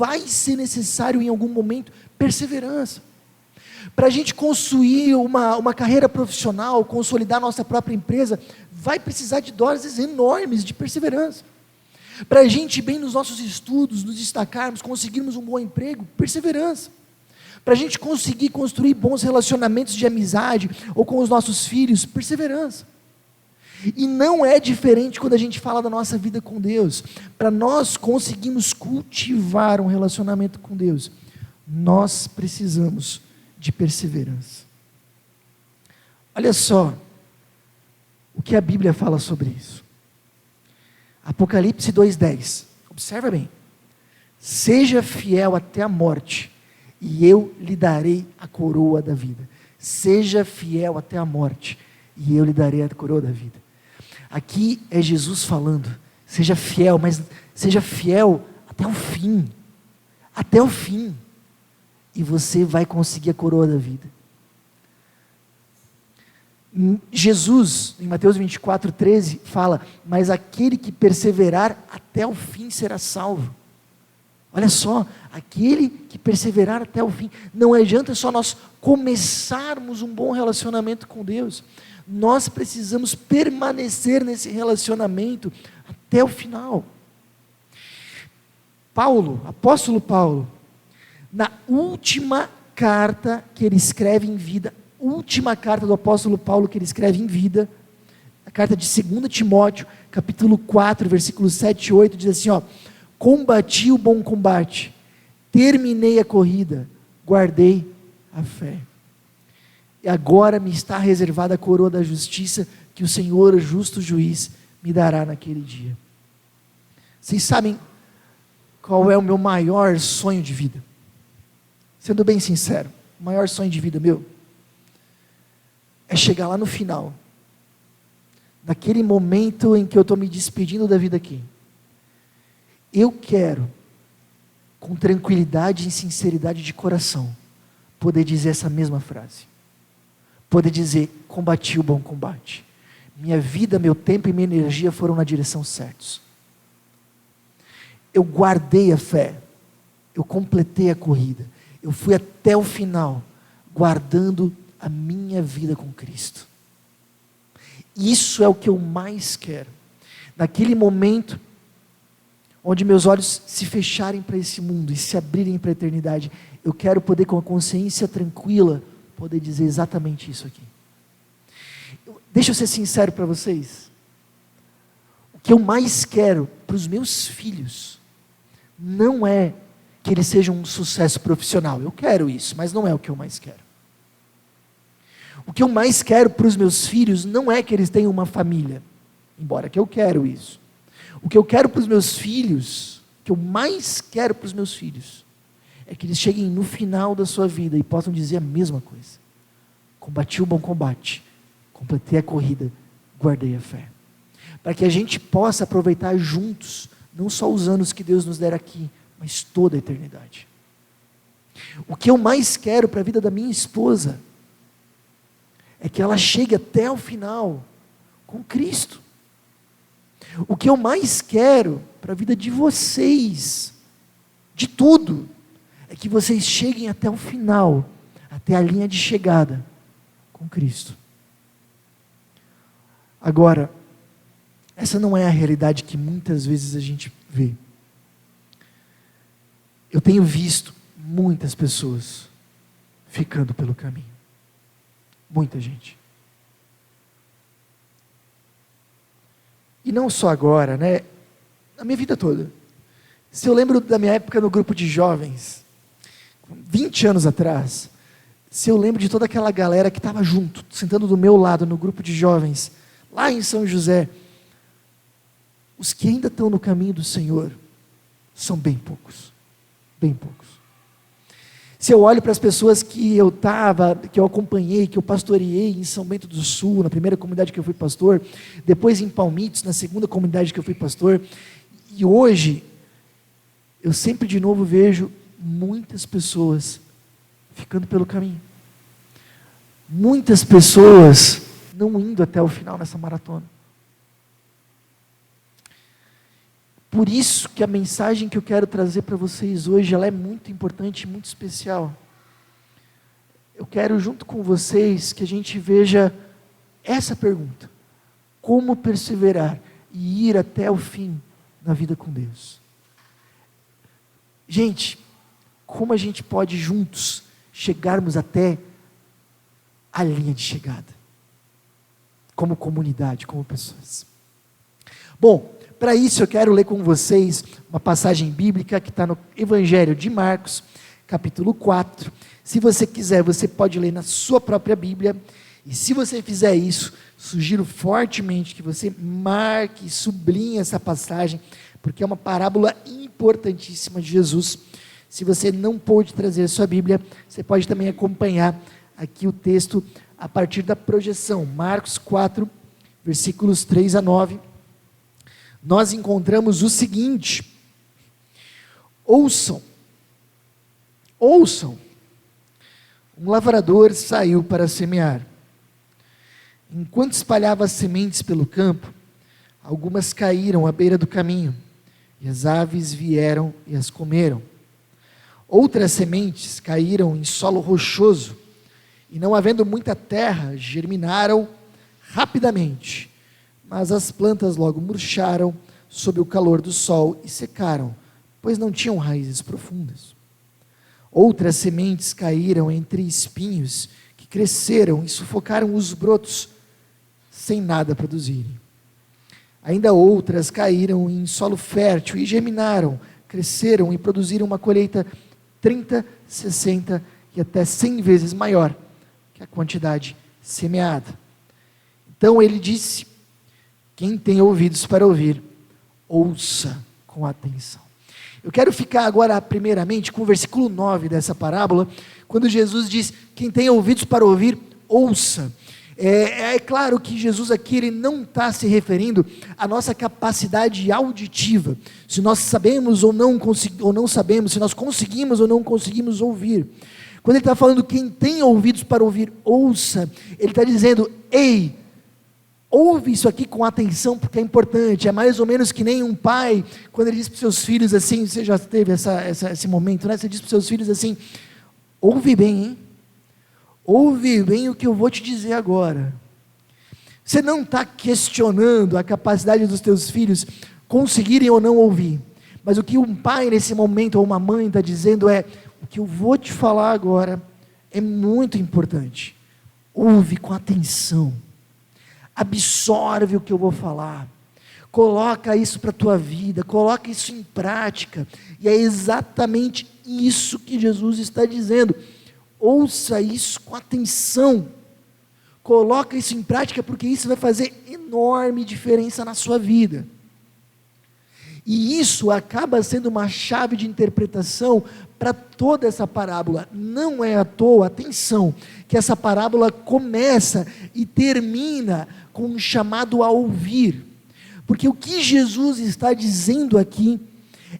vai ser necessário em algum momento perseverança. Para a gente construir uma carreira profissional, consolidar nossa própria empresa, vai precisar de doses enormes de perseverança. Para a gente ir bem nos nossos estudos, nos destacarmos, conseguirmos um bom emprego, perseverança. Para a gente conseguir construir bons relacionamentos de amizade, ou com os nossos filhos, perseverança. E não é diferente quando a gente fala da nossa vida com Deus. Para nós conseguirmos cultivar um relacionamento com Deus, nós precisamos de perseverança. Olha só o que a Bíblia fala sobre isso. Apocalipse 2:10. Observa bem. Seja fiel até a morte, e eu lhe darei a coroa da vida. Seja fiel até a morte, e eu lhe darei a coroa da vida. Aqui é Jesus falando, seja fiel, mas seja fiel até o fim. Até o fim. E você vai conseguir a coroa da vida. Jesus, em Mateus 24:13, fala, mas aquele que perseverar até o fim será salvo. Olha só, aquele que perseverar até o fim. Não adianta só nós começarmos um bom relacionamento com Deus. Nós precisamos permanecer nesse relacionamento até o final. Paulo, apóstolo Paulo, na última carta que ele escreve em vida, última carta do apóstolo Paulo que ele escreve em vida, a carta de 2 Timóteo, capítulo 4, versículos 7 e 8, diz assim, ó, combati o bom combate, terminei a corrida, guardei a fé. E agora me está reservada a coroa da justiça, que o Senhor, o justo juiz, me dará naquele dia. Vocês sabem qual é o meu maior sonho de vida? Sendo bem sincero, o maior sonho de vida meu é chegar lá no final, naquele momento em que eu estou me despedindo da vida aqui. Eu quero, com tranquilidade e sinceridade de coração, poder dizer essa mesma frase. Poder dizer, combati o bom combate. Minha vida, meu tempo e minha energia foram na direção certos. Eu guardei a fé. Eu completei a corrida. Eu fui até o final, guardando a minha vida com Cristo. Isso é o que eu mais quero. Naquele momento, onde meus olhos se fecharem para esse mundo e se abrirem para a eternidade, eu quero poder, com a consciência tranquila, poder dizer exatamente isso aqui. Deixa eu ser sincero para vocês. O que eu mais quero para os meus filhos não é que eles sejam um sucesso profissional. Eu quero isso, mas não é o que eu mais quero. O que eu mais quero para os meus filhos não é que eles tenham uma família, embora que eu quero isso. O que eu quero para os meus filhos, o que eu mais quero para os meus filhos, é que eles cheguem no final da sua vida e possam dizer a mesma coisa. Combati o bom combate, completei a corrida, guardei a fé. Para que a gente possa aproveitar juntos, não só os anos que Deus nos der aqui, mas toda a eternidade. O que eu mais quero para a vida da minha esposa, é que ela chegue até o final, com Cristo. O que eu mais quero para a vida de vocês, de tudo, é que vocês cheguem até o final, até a linha de chegada, com Cristo. Agora, essa não é a realidade que muitas vezes a gente vê. Eu tenho visto muitas pessoas ficando pelo caminho. Muita gente. E não só agora, né? Na minha vida toda. Se eu lembro da minha época no grupo de jovens, 20 anos atrás, se eu lembro de toda aquela galera que estava junto, sentando do meu lado no grupo de jovens, lá em São José, os que ainda estão no caminho do Senhor, são bem poucos. Bem poucos. Se eu olho para as pessoas que eu acompanhei, que eu pastoreei em São Bento do Sul, na primeira comunidade que eu fui pastor, depois em Palmitos, na segunda comunidade que eu fui pastor, e hoje, eu sempre de novo vejo muitas pessoas ficando pelo caminho. Muitas pessoas não indo até o final nessa maratona. Por isso que a mensagem que eu quero trazer para vocês hoje, ela é muito importante e muito especial. Eu quero, junto com vocês, que a gente veja essa pergunta: como perseverar e ir até o fim na vida com Deus? Gente, como a gente pode juntos chegarmos até a linha de chegada? Como comunidade, como pessoas. Bom, para isso eu quero ler com vocês uma passagem bíblica que está no Evangelho de Marcos, capítulo 4. Se você quiser, você pode ler na sua própria Bíblia. E se você fizer isso, sugiro fortemente que você marque e sublinhe essa passagem, porque é uma parábola importantíssima de Jesus. Se você não pôde trazer a sua Bíblia, você pode também acompanhar aqui o texto a partir da projeção. Marcos 4, versículos 3 a 9. Nós encontramos o seguinte: ouçam, um lavrador saiu para semear. Enquanto espalhava as sementes pelo campo, algumas caíram à beira do caminho, e as aves vieram e as comeram. Outras sementes caíram em solo rochoso, e não havendo muita terra, germinaram rapidamente, mas as plantas logo murcharam sob o calor do sol e secaram, pois não tinham raízes profundas. Outras sementes caíram entre espinhos, que cresceram e sufocaram os brotos, sem nada produzirem. Ainda outras caíram em solo fértil e germinaram, cresceram e produziram uma colheita 30, 60 e até 100 vezes maior que a quantidade semeada. Então ele disse: quem tem ouvidos para ouvir, ouça com atenção. Eu quero ficar agora primeiramente com o versículo 9 dessa parábola, quando Jesus diz: quem tem ouvidos para ouvir, ouça. É claro que Jesus aqui ele não está se referindo à nossa capacidade auditiva, se nós sabemos ou não sabemos, se nós conseguimos ou não conseguimos ouvir. Quando ele está falando quem tem ouvidos para ouvir, ouça, ele está dizendo: ei, ouve isso aqui com atenção, porque é importante. É mais ou menos que nem um pai, quando ele diz para os seus filhos assim, você já teve esse momento, né? Você diz para os seus filhos assim: ouve bem, hein? Ouve bem o que eu vou te dizer agora. Você não está questionando a capacidade dos teus filhos conseguirem ou não ouvir, mas o que um pai nesse momento, ou uma mãe está dizendo é: o que eu vou te falar agora é muito importante. Ouve com atenção. Absorve o que eu vou falar, coloca isso para a tua vida, coloca isso em prática, e é exatamente isso que Jesus está dizendo. Ouça isso com atenção, coloca isso em prática, porque isso vai fazer enorme diferença na sua vida, e isso acaba sendo uma chave de interpretação para toda essa parábola. Não é à toa, atenção, que essa parábola começa e termina com um chamado a ouvir, porque o que Jesus está dizendo aqui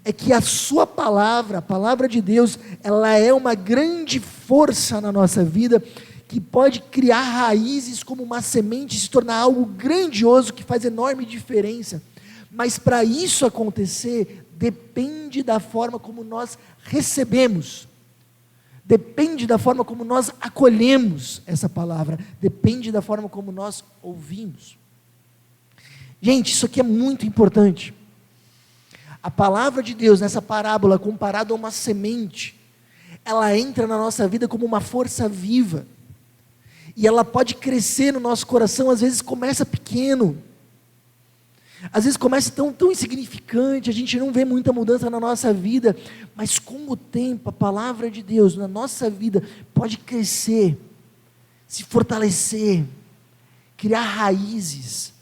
é que a sua palavra, a palavra de Deus, ela é uma grande força na nossa vida, que pode criar raízes como uma semente, se tornar algo grandioso, que faz enorme diferença. Mas para isso acontecer, depende da forma como nós recebemos, depende da forma como nós acolhemos essa palavra, depende da forma como nós ouvimos. Gente, isso aqui é muito importante. A palavra de Deus nessa parábola, comparada a uma semente, ela entra na nossa vida como uma força viva, e ela pode crescer no nosso coração. Às vezes começa pequeno, às vezes começa tão insignificante, a gente não vê muita mudança na nossa vida, mas com o tempo, a palavra de Deus na nossa vida pode crescer, se fortalecer, criar raízes,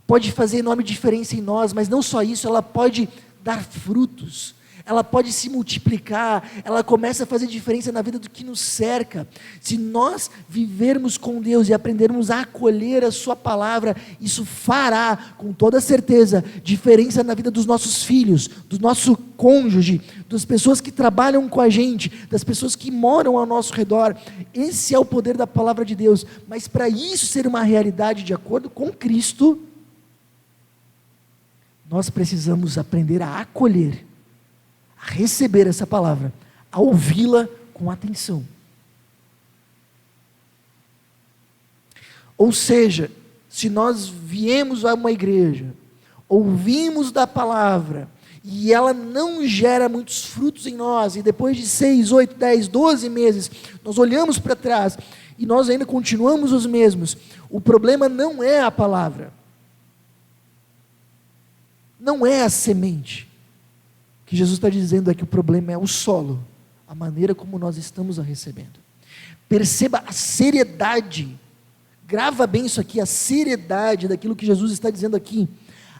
pode fazer enorme diferença em nós. Mas não só isso, ela pode dar frutos, ela pode se multiplicar, ela começa a fazer diferença na vida do que nos cerca. Se nós vivermos com Deus e aprendermos a acolher a sua palavra, isso fará, com toda certeza, diferença na vida dos nossos filhos, do nosso cônjuge, das pessoas que trabalham com a gente, das pessoas que moram ao nosso redor. Esse é o poder da palavra de Deus. Mas para isso ser uma realidade de acordo com Cristo, nós precisamos aprender a acolher, a receber essa palavra, a ouvi-la com atenção. Ou seja, se nós viemos a uma igreja, ouvimos da palavra, e ela não gera muitos frutos em nós, e depois de 6, 8, 10, 12 meses, nós olhamos para trás, e nós ainda continuamos os mesmos, o problema não é a palavra, não é a semente. O que Jesus está dizendo é que o problema é o solo, a maneira como nós estamos a recebendo. Perceba a seriedade, grava bem isso aqui, a seriedade daquilo que Jesus está dizendo aqui.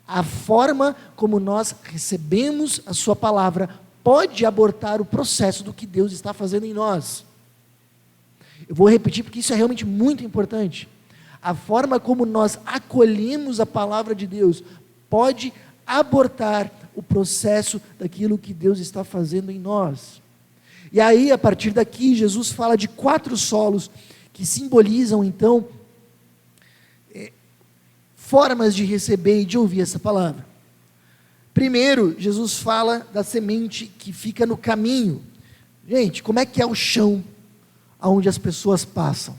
A forma como nós recebemos a sua palavra pode abortar o processo do que Deus está fazendo em nós. Eu vou repetir porque isso é realmente muito importante. A forma como nós acolhemos a palavra de Deus pode abortar o processo daquilo que Deus está fazendo em nós. E aí, a partir daqui, Jesus fala de 4 solos que simbolizam, então, formas de receber e de ouvir essa palavra. Primeiro, Jesus fala da semente que fica no caminho. Gente, como é que é o chão onde as pessoas passam?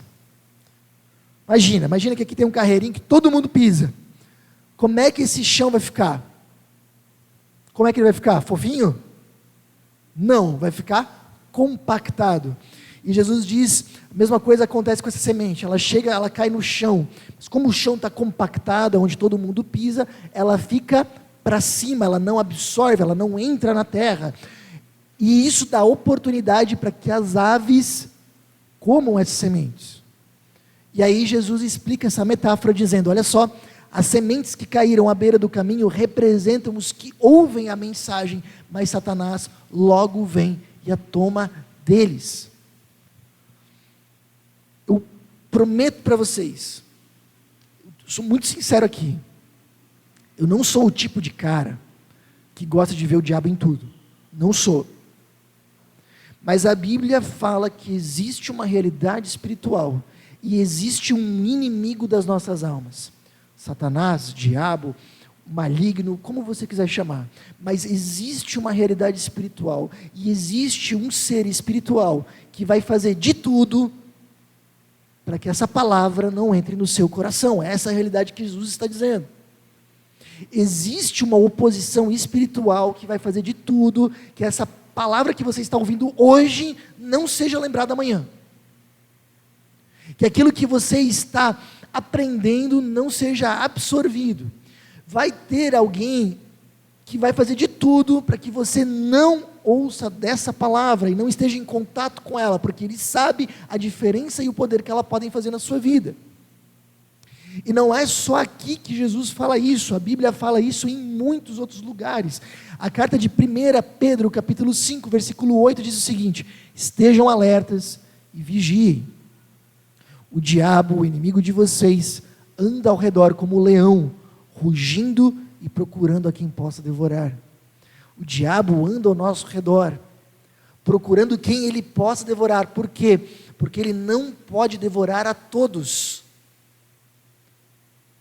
Imagina que aqui tem um carreirinho que todo mundo pisa. Como é que esse chão vai ficar? Como é que ele vai ficar? Fofinho? Não, vai ficar compactado. E Jesus diz, a mesma coisa acontece com essa semente, ela chega, ela cai no chão, mas como o chão está compactado, onde todo mundo pisa, ela fica para cima, ela não absorve, ela não entra na terra, e isso dá oportunidade para que as aves comam essas sementes. E aí Jesus explica essa metáfora dizendo, olha só, as sementes que caíram à beira do caminho representam os que ouvem a mensagem, mas Satanás logo vem e a toma deles. Eu prometo para vocês, sou muito sincero aqui, eu não sou o tipo de cara que gosta de ver o diabo em tudo, não sou. Mas a Bíblia fala que existe uma realidade espiritual e existe um inimigo das nossas almas. Satanás, diabo, maligno, como você quiser chamar. Mas existe uma realidade espiritual e existe um ser espiritual que vai fazer de tudo para que essa palavra não entre no seu coração. Essa é a realidade que Jesus está dizendo. Existe uma oposição espiritual que vai fazer de tudo que essa palavra que você está ouvindo hoje não seja lembrada amanhã. Que aquilo que você está aprendendo não seja absorvido. Vai ter alguém que vai fazer de tudo para que você não ouça dessa palavra e não esteja em contato com ela, porque ele sabe a diferença e o poder que ela podem fazer na sua vida. E não é só aqui que Jesus fala isso, a Bíblia fala isso em muitos outros lugares. A carta de 1 Pedro, capítulo 5, versículo 8, diz o seguinte: estejam alertas e vigiem. O diabo, o inimigo de vocês, anda ao redor como um leão, rugindo e procurando a quem possa devorar. O diabo anda ao nosso redor, procurando quem ele possa devorar. Por quê? Porque ele não pode devorar a todos.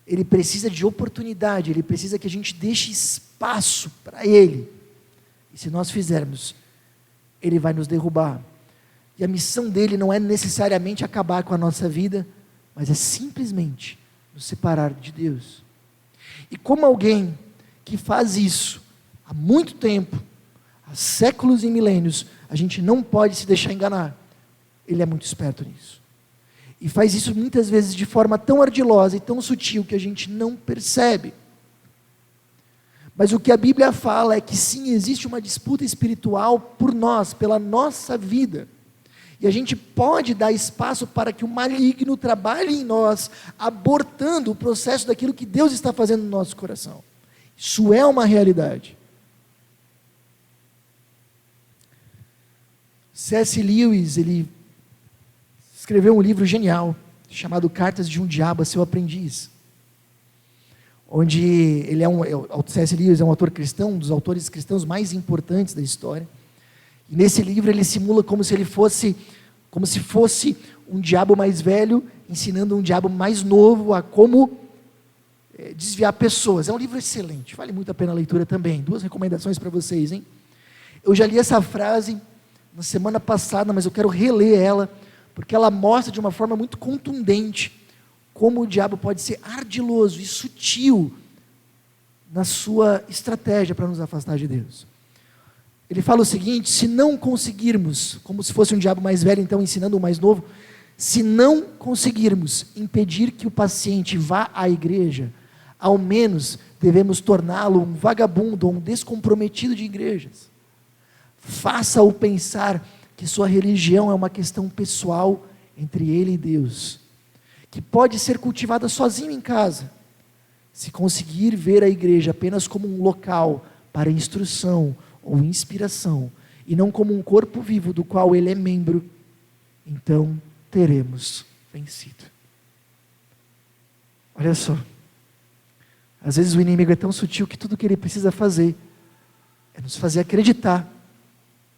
Ele precisa de oportunidade, ele precisa que a gente deixe espaço para ele. E se nós fizermos, ele vai nos derrubar. E a missão dele não é necessariamente acabar com a nossa vida, mas é simplesmente nos separar de Deus. E como alguém que faz isso há muito tempo, há séculos e milênios, a gente não pode se deixar enganar. Ele é muito esperto nisso. E faz isso muitas vezes de forma tão ardilosa e tão sutil que a gente não percebe. Mas o que a Bíblia fala é que sim, existe uma disputa espiritual por nós, pela nossa vida. E a gente pode dar espaço para que o maligno trabalhe em nós, abortando o processo daquilo que Deus está fazendo no nosso coração. Isso é uma realidade. C.S. Lewis, ele escreveu um livro genial, chamado Cartas de um Diabo a Seu Aprendiz, onde ele o C.S. Lewis é um autor cristão, um dos autores cristãos mais importantes da história, e nesse livro ele simula como se fosse um diabo mais velho, ensinando um diabo mais novo a como desviar pessoas. É um livro excelente, vale muito a pena a leitura também. 2 recomendações para vocês, hein? Eu já li essa frase na semana passada, mas eu quero reler ela, porque ela mostra de uma forma muito contundente como o diabo pode ser ardiloso e sutil na sua estratégia para nos afastar de Deus. Ele fala o seguinte: se não conseguirmos, como se fosse um diabo mais velho, então ensinando o mais novo, se não conseguirmos impedir que o paciente vá à igreja, ao menos devemos torná-lo um vagabundo ou um descomprometido de igrejas. Faça-o pensar que sua religião é uma questão pessoal entre ele e Deus, que pode ser cultivada sozinho em casa. Se conseguir ver a igreja apenas como um local para instrução ou inspiração, e não como um corpo vivo do qual ele é membro, então teremos vencido. Olha só, às vezes o inimigo é tão sutil que tudo que ele precisa fazer é nos fazer acreditar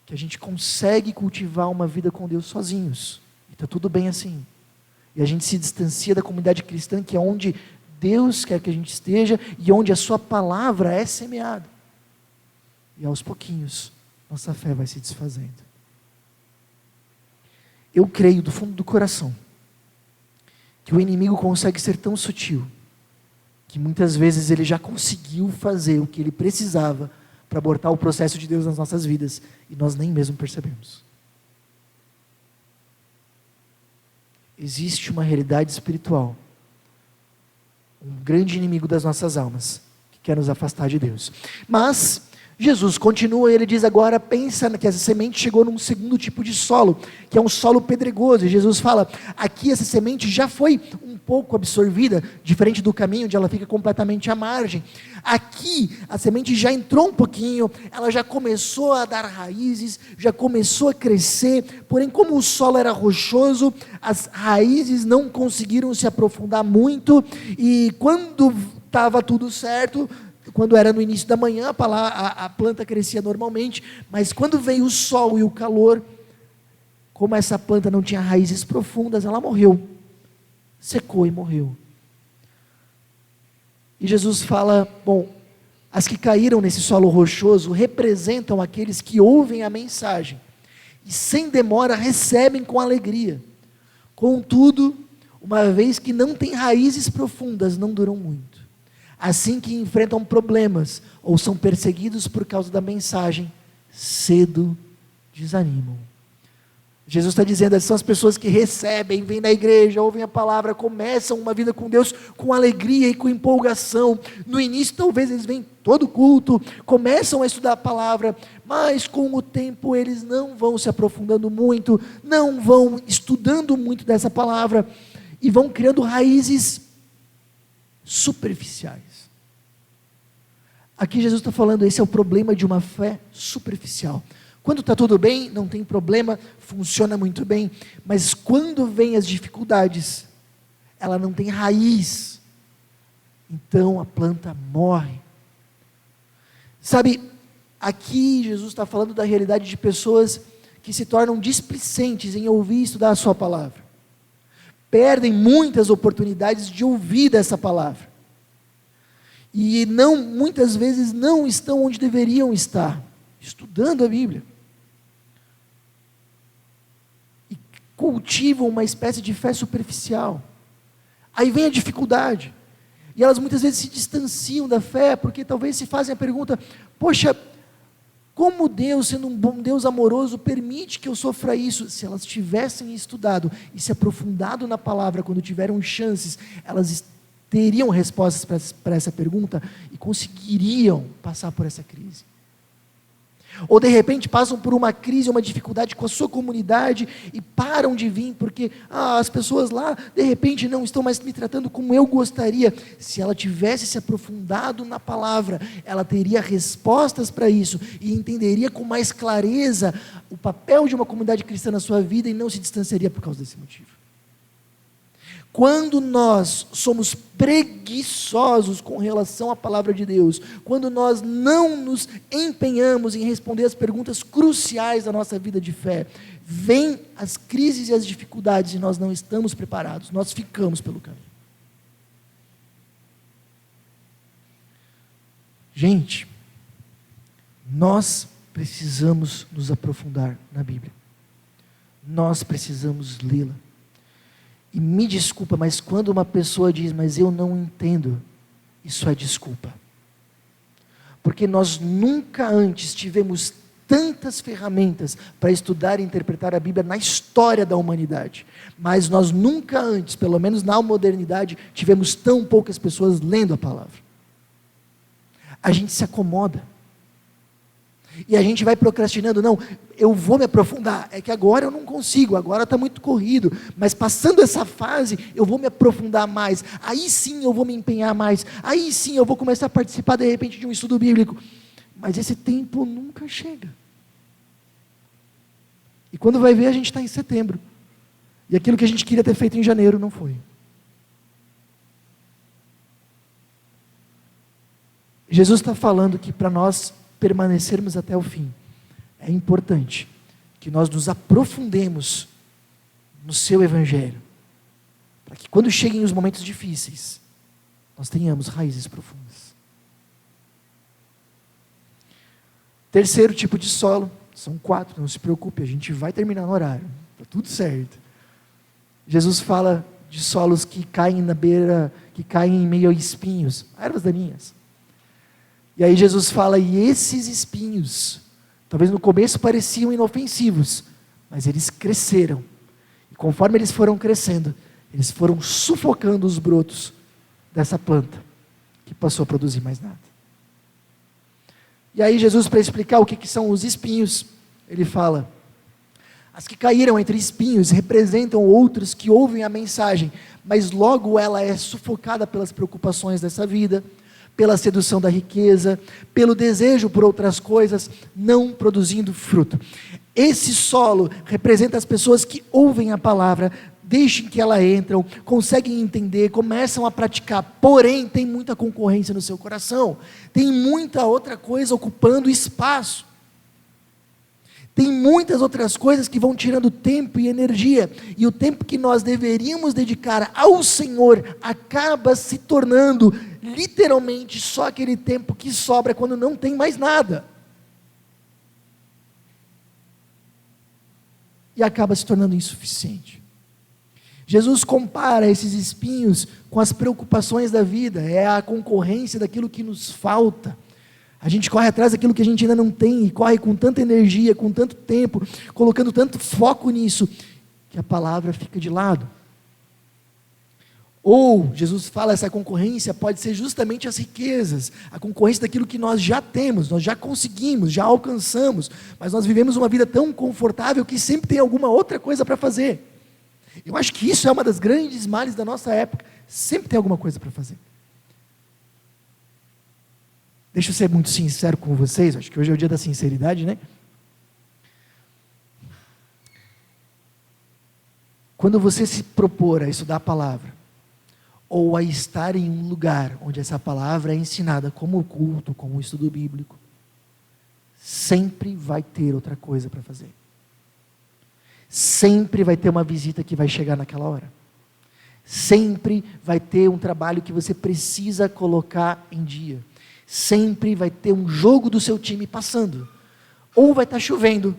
que a gente consegue cultivar uma vida com Deus sozinhos, e está tudo bem assim, e a gente se distancia da comunidade cristã, que é onde Deus quer que a gente esteja, e onde a sua palavra é semeada, e aos pouquinhos, nossa fé vai se desfazendo. Eu creio do fundo do coração, que o inimigo consegue ser tão sutil, que muitas vezes ele já conseguiu fazer o que ele precisava para abortar o processo de Deus nas nossas vidas, e nós nem mesmo percebemos. Existe uma realidade espiritual, um grande inimigo das nossas almas, que quer nos afastar de Deus. Mas Jesus continua, ele diz agora, pensa que essa semente chegou num segundo tipo de solo, que é um solo pedregoso, e Jesus fala, aqui essa semente já foi um pouco absorvida, diferente do caminho, onde ela fica completamente à margem. Aqui, a semente já entrou um pouquinho, ela já começou a dar raízes, já começou a crescer, porém como o solo era rochoso, as raízes não conseguiram se aprofundar muito, e quando estava tudo certo, quando era no início da manhã, a planta crescia normalmente, mas quando veio o sol e o calor, como essa planta não tinha raízes profundas, ela morreu, secou e morreu. E Jesus fala, bom, as que caíram nesse solo rochoso representam aqueles que ouvem a mensagem, e sem demora recebem com alegria. Contudo, uma vez que não têm raízes profundas, não duram muito. Assim que enfrentam problemas ou são perseguidos por causa da mensagem, cedo desanimam. Jesus está dizendo, essas são as pessoas que recebem, vêm na igreja, ouvem a palavra, começam uma vida com Deus com alegria e com empolgação. No início talvez eles vêm todo culto, começam a estudar a palavra, mas com o tempo eles não vão se aprofundando muito, não vão estudando muito dessa palavra, e vão criando raízes superficiais. Aqui Jesus está falando, esse é o problema de uma fé superficial. Quando está tudo bem, não tem problema, funciona muito bem, mas quando vem as dificuldades, ela não tem raiz, então a planta morre. Sabe, aqui Jesus está falando da realidade de pessoas que se tornam displicentes em ouvir e estudar a sua palavra. Perdem muitas oportunidades de ouvir dessa palavra. E muitas vezes não estão onde deveriam estar, estudando a Bíblia. E cultivam uma espécie de fé superficial. Aí vem a dificuldade. E elas muitas vezes se distanciam da fé, porque talvez se fazem a pergunta, poxa, como Deus, sendo um bom Deus amoroso, permite que eu sofra isso? Se elas tivessem estudado e se aprofundado na palavra, quando tiveram chances, elas teriam respostas para essa pergunta e conseguiriam passar por essa crise. Ou de repente passam por uma crise, uma dificuldade com a sua comunidade e param de vir porque as pessoas lá de repente não estão mais me tratando como eu gostaria. Se ela tivesse se aprofundado na palavra, ela teria respostas para isso e entenderia com mais clareza o papel de uma comunidade cristã na sua vida e não se distanciaria por causa desse motivo. Quando nós somos preguiçosos com relação à palavra de Deus, quando nós não nos empenhamos em responder as perguntas cruciais da nossa vida de fé, vêm as crises e as dificuldades e nós não estamos preparados, nós ficamos pelo caminho. Gente, nós precisamos nos aprofundar na Bíblia. Nós precisamos lê-la. E me desculpa, mas quando uma pessoa diz, mas eu não entendo, isso é desculpa. Porque nós nunca antes tivemos tantas ferramentas para estudar e interpretar a Bíblia na história da humanidade. Mas nós nunca antes, pelo menos na modernidade, tivemos tão poucas pessoas lendo a palavra. A gente se acomoda. E a gente vai procrastinando, não, eu vou me aprofundar, é que agora eu não consigo, agora está muito corrido, mas passando essa fase, eu vou me aprofundar mais, aí sim eu vou me empenhar mais, aí sim eu vou começar a participar de repente de um estudo bíblico, mas esse tempo nunca chega. E quando vai ver, a gente está em setembro, e aquilo que a gente queria ter feito em janeiro não foi. Jesus está falando que para nós permanecermos até o fim, é importante que nós nos aprofundemos no seu Evangelho, para que quando cheguem os momentos difíceis, nós tenhamos raízes profundas. Terceiro tipo de solo, são 4, não se preocupe, a gente vai terminar no horário, está tudo certo. Jesus fala de solos que caem na beira, que caem em meio a espinhos, ervas daninhas. E aí Jesus fala, e esses espinhos, talvez no começo pareciam inofensivos, mas eles cresceram. E conforme eles foram crescendo, eles foram sufocando os brotos dessa planta, que passou a produzir mais nada. E aí Jesus, para explicar o que são os espinhos, ele fala, as que caíram entre espinhos representam outros que ouvem a mensagem, mas logo ela é sufocada pelas preocupações dessa vida, pela sedução da riqueza, pelo desejo por outras coisas, não produzindo fruto. Esse solo representa as pessoas que ouvem a palavra, deixam que ela entram, conseguem entender, começam a praticar, porém tem muita concorrência no seu coração, tem muita outra coisa ocupando espaço, tem muitas outras coisas que vão tirando tempo e energia, e o tempo que nós deveríamos dedicar ao Senhor, acaba se tornando literalmente só aquele tempo que sobra quando não tem mais nada, e acaba se tornando insuficiente. Jesus compara esses espinhos com as preocupações da vida, é a concorrência daquilo que nos falta, a gente corre atrás daquilo que a gente ainda não tem, e corre com tanta energia, com tanto tempo, colocando tanto foco nisso, que a palavra fica de lado. Ou, Jesus fala, essa concorrência pode ser justamente as riquezas, a concorrência daquilo que nós já temos, nós já conseguimos, já alcançamos, mas nós vivemos uma vida tão confortável que sempre tem alguma outra coisa para fazer. Eu acho que isso é uma das grandes males da nossa época, sempre tem alguma coisa para fazer. Deixa eu ser muito sincero com vocês, acho que hoje é o dia da sinceridade, né? Quando você se propor a estudar a palavra, ou a estar em um lugar onde essa palavra é ensinada, como o culto, como o estudo bíblico, sempre vai ter outra coisa para fazer. Sempre vai ter uma visita que vai chegar naquela hora. Sempre vai ter um trabalho que você precisa colocar em dia. Sempre vai ter um jogo do seu time passando. Ou vai estar chovendo,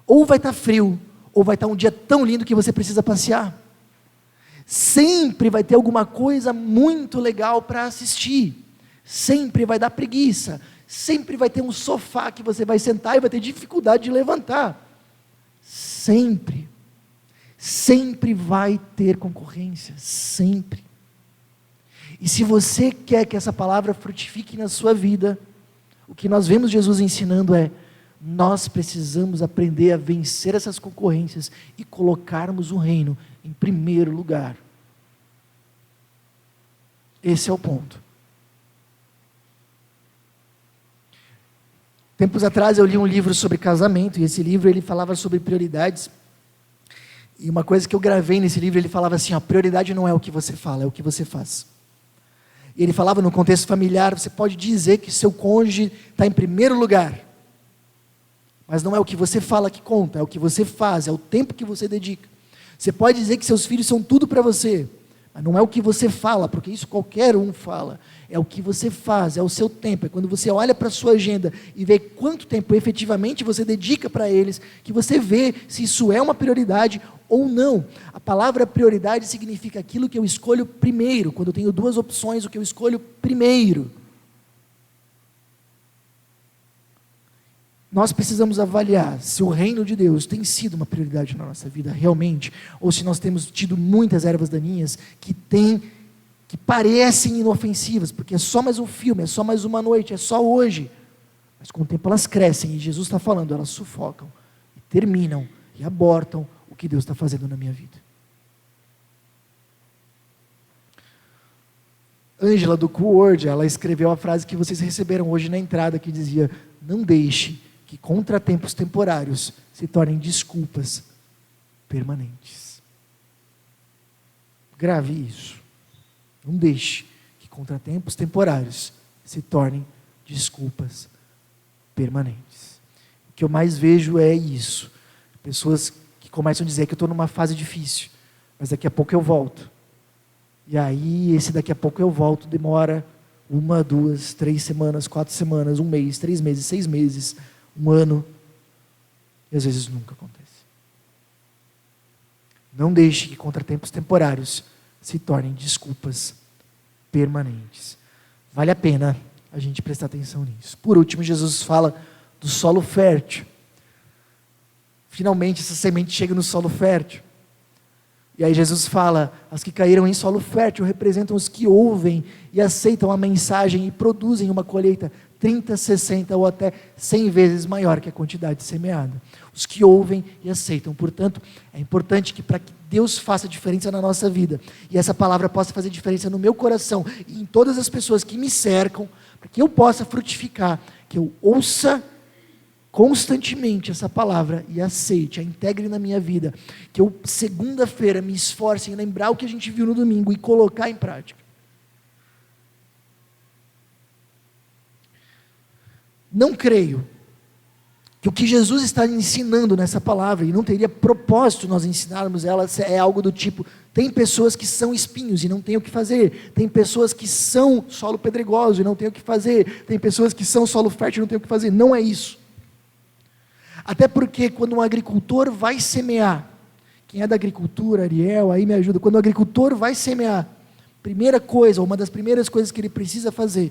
ou vai estar frio, ou vai estar um dia tão lindo que você precisa passear. Sempre vai ter alguma coisa muito legal para assistir. Sempre vai dar preguiça. Sempre vai ter um sofá que você vai sentar e vai ter dificuldade de levantar. Sempre. Sempre vai ter concorrência. Sempre. E se você quer que essa palavra frutifique na sua vida, o que nós vemos Jesus ensinando é, nós precisamos aprender a vencer essas concorrências e colocarmos o reino em primeiro lugar. Esse é o ponto. Tempos atrás eu li um livro sobre casamento, e esse livro ele falava sobre prioridades, e uma coisa que eu gravei nesse livro, ele falava assim, prioridade não é o que você fala, é o que você faz. E ele falava no contexto familiar, você pode dizer que seu cônjuge está em primeiro lugar, mas não é o que você fala que conta, é o que você faz, é o tempo que você dedica. Você pode dizer que seus filhos são tudo para você, Mas não é o que você fala, porque isso qualquer um fala. É o que você faz, é o seu tempo. É quando você olha para a sua agenda e vê quanto tempo efetivamente você dedica para eles, que você vê se isso é uma prioridade ou não. A palavra prioridade significa aquilo que eu escolho primeiro. Quando eu tenho duas opções, o que eu escolho primeiro. Nós precisamos avaliar se o reino de Deus tem sido uma prioridade na nossa vida realmente, ou se nós temos tido muitas ervas daninhas que parecem inofensivas, porque é só mais um filme, é só mais uma noite, é só hoje. Mas com o tempo elas crescem, e Jesus está falando, elas sufocam, e terminam, e abortam o que Deus está fazendo na minha vida. Ângela do Coord, ela escreveu a frase que vocês receberam hoje na entrada, que dizia: não deixe que contratempos temporários se tornem desculpas permanentes. Grave isso. Não deixe que contratempos temporários se tornem desculpas permanentes. O que eu mais vejo é isso. Pessoas que começam a dizer que eu estou numa fase difícil, mas daqui a pouco eu volto. E aí, esse daqui a pouco eu volto demora 1, 2, 3 semanas, 4 semanas, 1 mês, 3 meses, 6 meses, 1 ano, e às vezes nunca acontece. Não deixe que contratempos temporários se tornem desculpas permanentes. Vale a pena a gente prestar atenção nisso. Por último, Jesus fala do solo fértil. Finalmente essa semente chega no solo fértil. E aí Jesus fala, as que caíram em solo fértil representam os que ouvem e aceitam a mensagem e produzem uma colheita 30, 60 ou até 100 vezes maior que a quantidade semeada. Os que ouvem e aceitam. Portanto, é importante que para que Deus faça diferença na nossa vida, e essa palavra possa fazer diferença no meu coração e em todas as pessoas que me cercam, para que eu possa frutificar, que eu ouça constantemente essa palavra e aceite, a integre na minha vida, que eu segunda-feira me esforce em lembrar o que a gente viu no domingo e colocar em prática. Não creio que o que Jesus está ensinando nessa palavra, e não teria propósito nós ensinarmos ela, é algo do tipo, tem pessoas que são espinhos e não tem o que fazer, tem pessoas que são solo pedregoso e não tem o que fazer, tem pessoas que são solo fértil e não tem o que fazer. Não é isso. Até porque quando um agricultor vai semear, quem é da agricultura, Ariel, aí me ajuda, quando o agricultor vai semear, primeira coisa, uma das primeiras coisas que ele precisa fazer,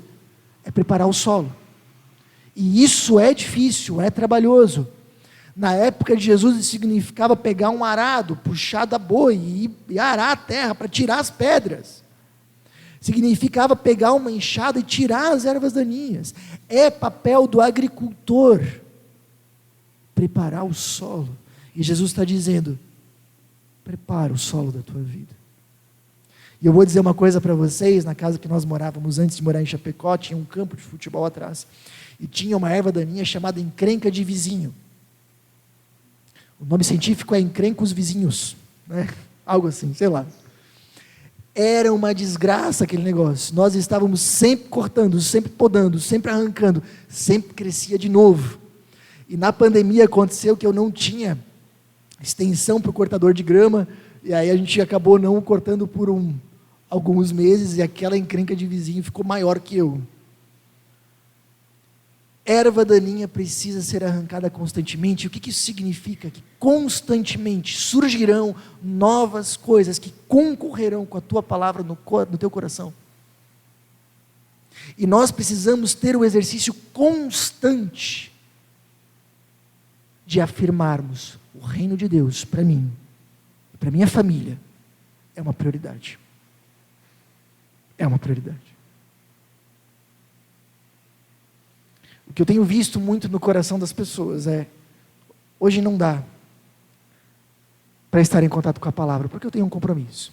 é preparar o solo. E isso é difícil, é trabalhoso. Na época de Jesus isso significava pegar um arado, puxar da boi e arar a terra para tirar as pedras. Significava pegar uma enxada e tirar as ervas daninhas. É papel do agricultor preparar o solo. E Jesus está dizendo, prepara o solo da tua vida. E eu vou dizer uma coisa para vocês, na casa que nós morávamos antes de morar em Chapecó, tinha um campo de futebol atrás, e tinha uma erva daninha chamada encrenca de vizinho. O nome científico é encrenca os vizinhos, né? Algo assim, sei lá. Era uma desgraça aquele negócio, nós estávamos sempre cortando, sempre podando, sempre arrancando, sempre crescia de novo. E na pandemia aconteceu que eu não tinha extensão para o cortador de grama, e aí a gente acabou não cortando por alguns meses, e aquela encrenca de vizinho ficou maior que eu. Erva daninha precisa ser arrancada constantemente. O que isso significa? Que constantemente surgirão novas coisas que concorrerão com a tua palavra no teu coração. E nós precisamos ter o exercício constante de afirmarmos o reino de Deus para mim e para minha família é uma prioridade. É uma prioridade. O que eu tenho visto muito no coração das pessoas é, hoje não dá para estar em contato com a palavra, porque eu tenho um compromisso.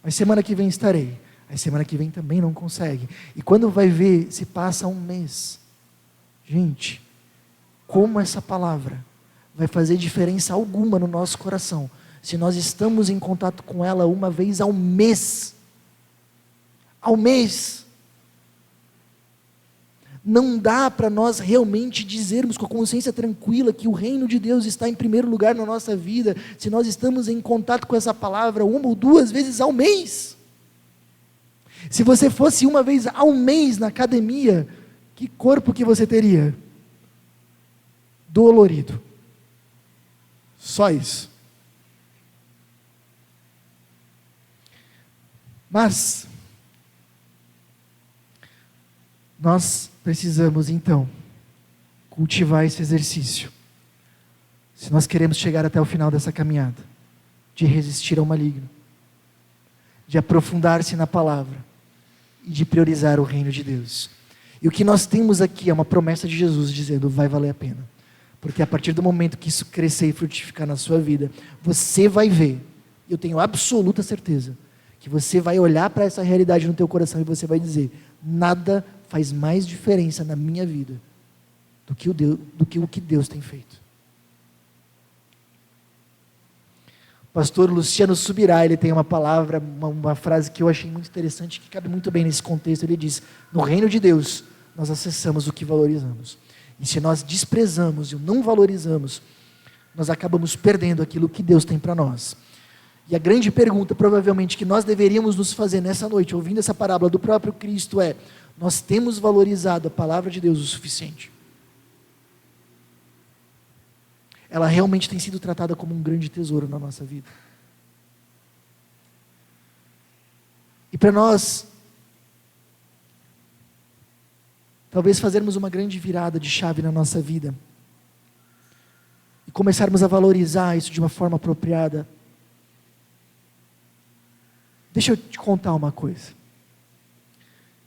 Mas semana que vem estarei. Aí semana que vem também não consegue. E quando vai ver, se passa 1 mês. Gente, como essa palavra vai fazer diferença alguma no nosso coração, se nós estamos em contato com ela uma vez ao mês. Ao mês. Não dá para nós realmente dizermos com a consciência tranquila que o reino de Deus está em primeiro lugar na nossa vida, se nós estamos em contato com essa palavra 1 ou 2 vezes ao mês. Se você fosse uma vez ao mês na academia, que corpo que você teria? Dolorido. Só isso. Mas nós precisamos então cultivar esse exercício, se nós queremos chegar até o final dessa caminhada, de resistir ao maligno, de aprofundar-se na palavra e de priorizar o reino de Deus. E o que nós temos aqui é uma promessa de Jesus dizendo: vai valer a pena, porque a partir do momento que isso crescer e frutificar na sua vida, você vai ver, eu tenho absoluta certeza, que você vai olhar para essa realidade no teu coração e você vai dizer: nada faz mais diferença na minha vida do que o que Deus tem feito. O pastor Luciano Subirá, ele tem uma palavra, uma frase que eu achei muito interessante, que cabe muito bem nesse contexto. Ele diz: no reino de Deus, nós acessamos o que valorizamos. E se nós desprezamos e o não valorizamos, nós acabamos perdendo aquilo que Deus tem para nós. E a grande pergunta, provavelmente, que nós deveríamos nos fazer nessa noite, ouvindo essa parábola do próprio Cristo, é: nós temos valorizado a palavra de Deus o suficiente? Ela realmente tem sido tratada como um grande tesouro na nossa vida? E para nós, talvez fazermos uma grande virada de chave na nossa vida, e começarmos a valorizar isso de uma forma apropriada, deixa eu te contar uma coisa.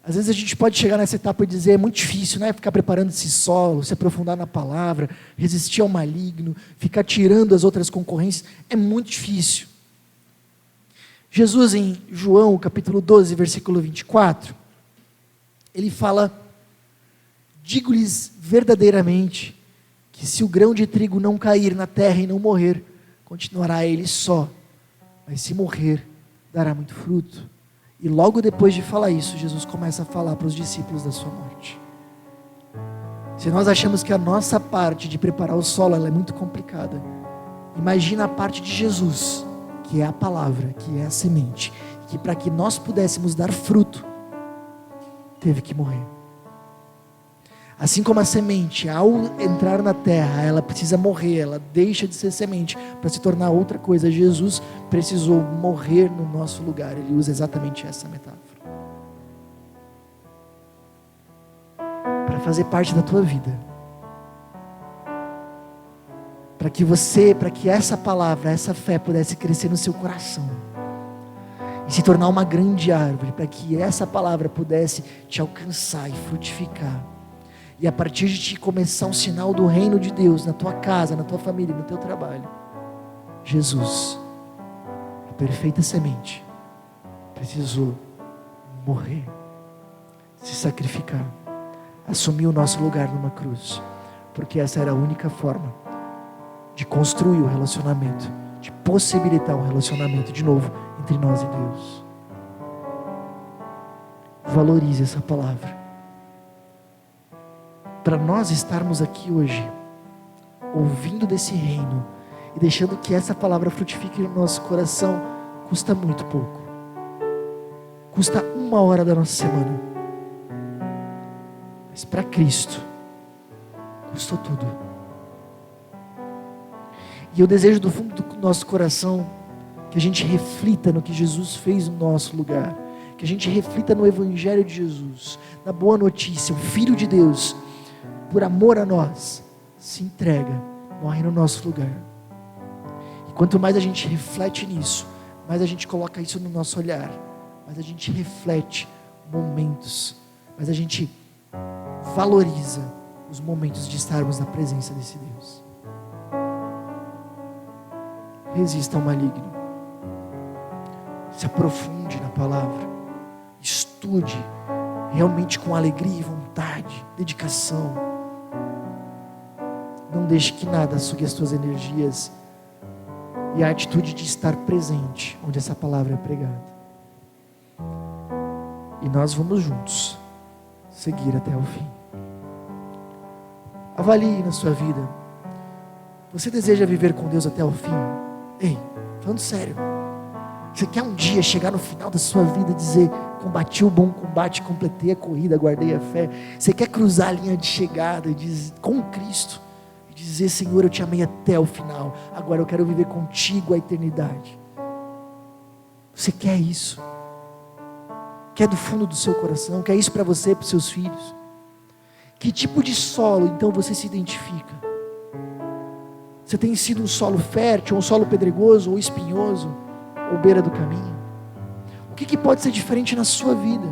Às vezes a gente pode chegar nessa etapa e dizer: é muito difícil, né? Ficar preparando esse solo, se aprofundar na palavra, resistir ao maligno, ficar tirando as outras concorrências, é muito difícil. Jesus, em João capítulo 12, versículo 24, ele fala: digo-lhes verdadeiramente, que se o grão de trigo não cair na terra e não morrer, continuará ele só, mas se morrer, dará muito fruto. E logo depois de falar isso, Jesus começa a falar para os discípulos da sua morte. Se nós achamos que a nossa parte de preparar o solo ela é muito complicada, imagina a parte de Jesus, que é a palavra, que é a semente, que para que nós pudéssemos dar fruto, teve que morrer. Assim como a semente, ao entrar na terra, ela precisa morrer, ela deixa de ser semente para se tornar outra coisa. Jesus precisou morrer no nosso lugar. Ele usa exatamente essa metáfora. Para fazer parte da tua vida. Para que essa palavra, essa fé pudesse crescer no seu coração. E se tornar uma grande árvore, para que essa palavra pudesse te alcançar e frutificar. E a partir de ti começar um sinal do reino de Deus na tua casa, na tua família, no teu trabalho. Jesus, a perfeita semente, precisou morrer, se sacrificar, assumir o nosso lugar numa cruz, porque essa era a única forma de construir o relacionamento, de possibilitar um relacionamento de novo entre nós e Deus. Valorize essa palavra. Para nós estarmos aqui hoje, ouvindo desse reino e deixando que essa palavra frutifique no nosso coração, custa muito pouco. Custa 1 hora da nossa semana. Mas para Cristo, custou tudo. E eu desejo do fundo do nosso coração que a gente reflita no que Jesus fez no nosso lugar, que a gente reflita no Evangelho de Jesus, na boa notícia: o Filho de Deus, por amor a nós, se entrega, morre no nosso lugar. E quanto mais a gente reflete nisso, mais a gente coloca isso no nosso olhar, mais a gente reflete momentos, mais a gente valoriza os momentos de estarmos na presença desse Deus. Resista ao maligno, se aprofunde na palavra, estude realmente com alegria e vontade, dedicação. Não deixe que nada sugue as tuas energias e a atitude de estar presente onde essa palavra é pregada. E nós vamos juntos seguir até o fim. Avalie na sua vida. Você deseja viver com Deus até o fim? Ei, falando sério, Você quer um dia chegar no final da sua vida e dizer: combati o bom combate, completei a corrida, guardei a fé. Você quer cruzar a linha de chegada com Cristo e dizer: Senhor, eu te amei até o final, agora eu quero viver contigo a eternidade. Você quer isso? Quer do fundo do seu coração? Quer isso para você e para os seus filhos? Que tipo de solo então você se identifica? Você tem sido um solo fértil, um solo pedregoso, ou espinhoso, ou beira do caminho? O que pode ser diferente na sua vida?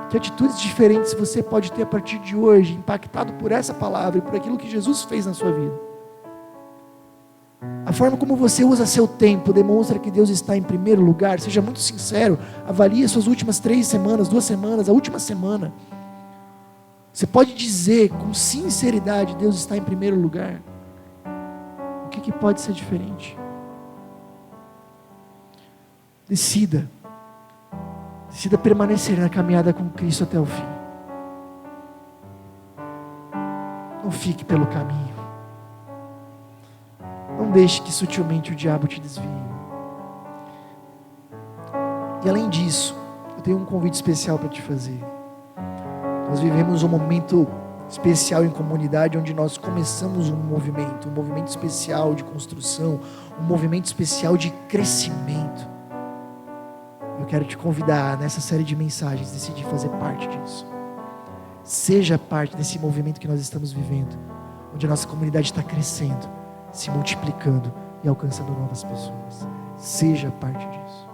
Que atitudes diferentes você pode ter a partir de hoje, impactado por essa palavra e por aquilo que Jesus fez na sua vida? A forma como você usa seu tempo demonstra que Deus está em primeiro lugar. Seja muito sincero, avalie as suas últimas 3 semanas, 2 semanas, a última semana. Você pode dizer com sinceridade: Deus está em primeiro lugar? O que pode ser diferente? Decida permanecer na caminhada com Cristo até o fim. Não fique pelo caminho. Não deixe que sutilmente o diabo te desvie. E além disso, eu tenho um convite especial para te fazer. Nós vivemos um momento especial em comunidade, onde nós começamos um movimento especial de construção, um movimento especial de crescimento. Eu quero te convidar nessa série de mensagens, decidir fazer parte disso. Seja parte desse movimento que nós estamos vivendo, onde a nossa comunidade está crescendo, se multiplicando e alcançando novas pessoas. Seja parte disso.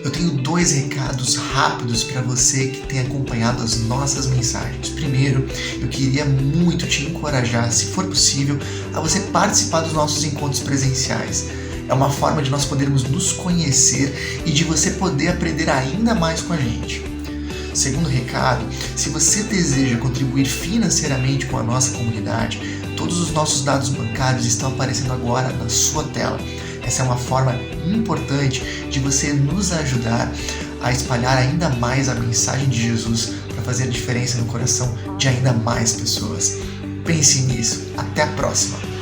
Eu tenho 2 recados rápidos para você que tem acompanhado as nossas mensagens. Primeiro, eu queria muito te encorajar, se for possível, a você participar dos nossos encontros presenciais. É uma forma de nós podermos nos conhecer e de você poder aprender ainda mais com a gente. Segundo recado, se você deseja contribuir financeiramente com a nossa comunidade, todos os nossos dados bancários estão aparecendo agora na sua tela. Essa é uma forma importante de você nos ajudar a espalhar ainda mais a mensagem de Jesus para fazer a diferença no coração de ainda mais pessoas. Pense nisso. Até a próxima!